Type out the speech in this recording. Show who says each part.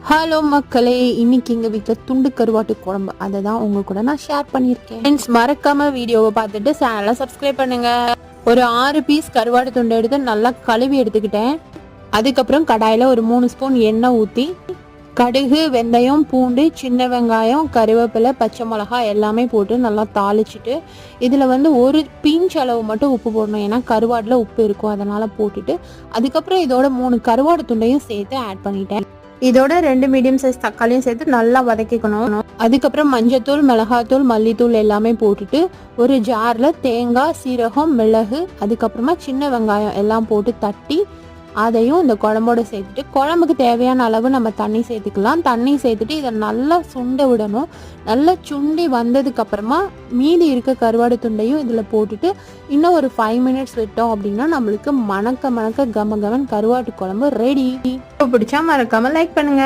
Speaker 1: Hello மக்களே, இன்னைக்கு எங்கள் வீட்டில் துண்டு கருவாட்டு குழம்பு அதை தான் உங்க கூட நான் ஷேர் பண்ணியிருக்கேன். ஃப்ரெண்ட்ஸ், மறக்காம வீடியோவை பார்த்துட்டு சேனலை சப்ஸ்கிரைப் பண்ணுங்க. ஒரு 6 பீஸ் கருவாட்டு துண்டை எடுத்து நல்லா கழுவி எடுத்துக்கிட்டேன். அதுக்கப்புறம் கடாயில் ஒரு 3 ஸ்பூன் எண்ணெய் ஊற்றி கடுகு, வெந்தயம், பூண்டு, சின்ன வெங்காயம், கருவேப்பிலை, பச்சை மிளகாய் எல்லாமே போட்டு நல்லா தாளிச்சிட்டு இதில் ஒரு பிஞ்ச் அளவு மட்டும் உப்பு போடணும். ஏன்னா கருவாட்டில் உப்பு இருக்கும், அதனால் போட்டுட்டு அதுக்கப்புறம் இதோட 3 கருவாடு துண்டையும் சேர்த்து ஆட் பண்ணிட்டேன். இதோட 2 மீடியம் சைஸ் தக்காளியும் சேர்த்து நல்லா வதக்கிக்கணும். அதுக்கப்புறம் மஞ்சத்தூள், மிளகாத்தூள், மல்லித்தூள் எல்லாமே போட்டுட்டு ஒரு ஜாரில் தேங்காய், சீரகம், மிளகு, அதுக்கப்புறமா சின்ன வெங்காயம் எல்லாம் போட்டு தட்டி அதையும் இந்த குழம்போட சேர்த்துட்டு குழம்புக்கு தேவையான அளவு நம்ம தண்ணி சேர்த்துக்கலாம். தண்ணி சேர்த்துட்டு இதை நல்லா சுண்ட விடணும். நல்லா சுண்டி வந்ததுக்கு அப்புறமா மீதி இருக்க கருவாடு துண்டையும் இதில் போட்டுட்டு இன்னும் ஒரு 5 மினிட்ஸ் விட்டோம் அப்படின்னா நம்மளுக்கு மணக்க கம கமன் கருவாட்டு குழம்பு ரெடி. பிடிச்சா மறக்காம லைக் பண்ணுங்க.